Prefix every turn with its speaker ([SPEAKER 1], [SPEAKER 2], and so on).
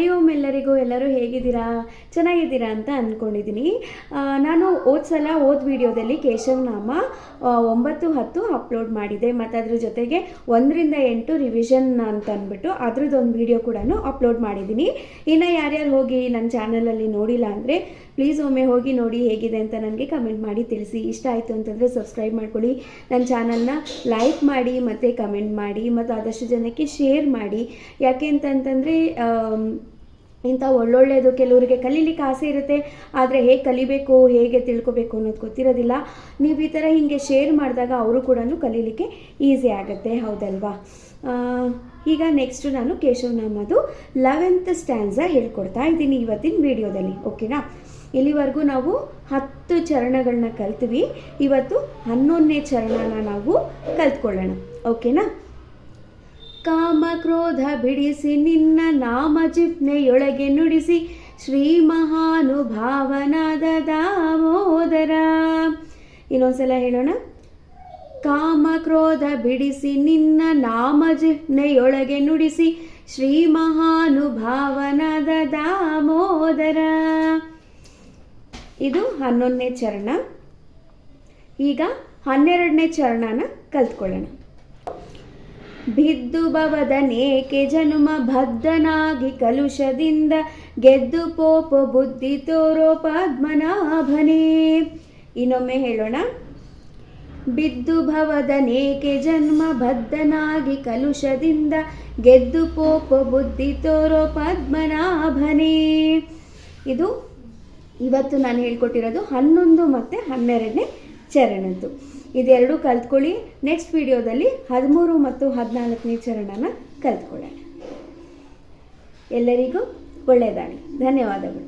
[SPEAKER 1] ಹರಿ ಓಂ ಎಲ್ಲರಿಗೂ. ಎಲ್ಲರೂ ಹೇಗಿದ್ದೀರಾ? ಚೆನ್ನಾಗಿದ್ದೀರಾ ಅಂತ ಅಂದ್ಕೊಂಡಿದ್ದೀನಿ. ನಾನು ಹೋದ ವಿಡಿಯೋದಲ್ಲಿ ಕೇಶವನಾಮ 9-10 ಅಪ್ಲೋಡ್ ಮಾಡಿದೆ ಮತ್ತು ಅದ್ರ ಜೊತೆಗೆ 1-8 ರಿವಿಷನ್ ಅಂತ ಅಂದ್ಬಿಟ್ಟು ಅದ್ರದ್ದೊಂದು ವಿಡಿಯೋ ಕೂಡ ಅಪ್ಲೋಡ್ ಮಾಡಿದ್ದೀನಿ. ಇನ್ನು ಯಾರ್ಯಾರು ಹೋಗಿ ನನ್ನ ಚಾನಲಲ್ಲಿ ನೋಡಿಲ್ಲ ಅಂದರೆ ಪ್ಲೀಸ್ ಒಮ್ಮೆ ಹೋಗಿ ನೋಡಿ ಹೇಗಿದೆ ಅಂತ ನನಗೆ ಕಮೆಂಟ್ ಮಾಡಿ ತಿಳಿಸಿ. ಇಷ್ಟ ಆಯಿತು ಅಂತಂದರೆ ಸಬ್ಸ್ಕ್ರೈಬ್ ಮಾಡ್ಕೊಳ್ಳಿ, ನನ್ನ ಚಾನಲ್ನ ಲೈಕ್ ಮಾಡಿ ಮತ್ತು ಕಮೆಂಟ್ ಮಾಡಿ ಮತ್ತು ಆದಷ್ಟು ಜನಕ್ಕೆ ಶೇರ್ ಮಾಡಿ. ಯಾಕೆ ಅಂತಂತಂದರೆ ಇಂಥ ಒಳ್ಳೊಳ್ಳೆಯದು ಕೆಲವರಿಗೆ ಕಲೀಲಿಕ್ಕೆ ಆಸೆ ಇರುತ್ತೆ, ಆದರೆ ಹೇಗೆ ಕಲಿಬೇಕು ಹೇಗೆ ತಿಳ್ಕೊಬೇಕು ಅನ್ನೋದು ಗೊತ್ತಿರೋದಿಲ್ಲ. ನೀವು ಈ ಥರ ಹೀಗೆ ಶೇರ್ ಮಾಡಿದಾಗ ಅವರು ಕೂಡ ಕಲೀಲಿಕ್ಕೆ ಈಸಿ ಆಗುತ್ತೆ, ಹೌದಲ್ವಾ? ಈಗ ನೆಕ್ಸ್ಟು ನಾನು ಕೇಶವನಾಮದು 11th ಸ್ಟ್ಯಾನ್ಸ ಹೇಳ್ಕೊಡ್ತಾ ಇದ್ದೀನಿ ಇವತ್ತಿನ ವಿಡಿಯೋದಲ್ಲಿ. ಓಕೆನಾ? ಇಲ್ಲಿವರೆಗೂ ನಾವು 10 ಚರಣಗಳನ್ನ ಕಲ್ತ್ವಿ. ಇವತ್ತು 11ನೇ ಚರಣನ ನಾವು ಕಲ್ತ್ಕೊಳ್ಳೋಣ. ಓಕೆನಾ? ಕಾಮ ಕ್ರೋಧ ಬಿಡಿಸಿ ನಿನ್ನ ನಾಮ ಜಿಹ್ನೆಯೊಳಗೆ ನುಡಿಸಿ ಶ್ರೀ ಮಹಾನುಭಾವನಾದ ದಾಮೋದರ. ಇನ್ನೊಂದ್ಸಲ ಹೇಳೋಣ. ಕಾಮ ಕ್ರೋಧ ಬಿಡಿಸಿ ನಿನ್ನ ನಾಮ ಜಿಹ್ನೆಯೊಳಗೆ ನುಡಿಸಿ ಶ್ರೀ ಮಹಾನುಭಾವನಾದ ದಾಮೋದರ. ಇದು 11ನೇ ಚರಣ. ಈಗ 12ನೇ ಚರಣನ ಕಲ್ತ್ಕೊಳ್ಳೋಣ. ಬಿದ್ದು ಭವದನೇಕೆ ಜನುಮ ಬದ್ಧನಾಗಿ ಕಲುಷದಿಂದ ಗೆದ್ದು ಪೋಪ ಬುದ್ಧಿ ತೋರೋ ಪದ್ಮನಾಭನೇ. ಇನ್ನೊಮ್ಮೆ ಹೇಳೋಣ. ಬಿದ್ದು ಭವದನೇಕೆ ಜನ್ಮ ಬದ್ಧನಾಗಿ ಕಲುಷದಿಂದ ಗೆದ್ದು ಪೋಪ ಬುದ್ಧಿ ತೋರೋ ಪದ್ಮನಾಭನೇ. ಇದು ಇವತ್ತು ನಾನು ಹೇಳ್ಕೊಟ್ಟಿರೋದು 11 ಮತ್ತು 12ನೇ ಚರಣದ್ದು. ಇದೆರಡು ಕಲ್ತ್ಕೊಳ್ಳಿ. ನೆಕ್ಸ್ಟ್ ವಿಡಿಯೋದಲ್ಲಿ 13 ಮತ್ತು 14ನೇ ಚರಣನ ಕಲ್ತ್ಕೊಳ್ಳೋಣ. ಎಲ್ಲರಿಗೂ ಒಳ್ಳೆಯದಾಗಲಿ. ಧನ್ಯವಾದಗಳು.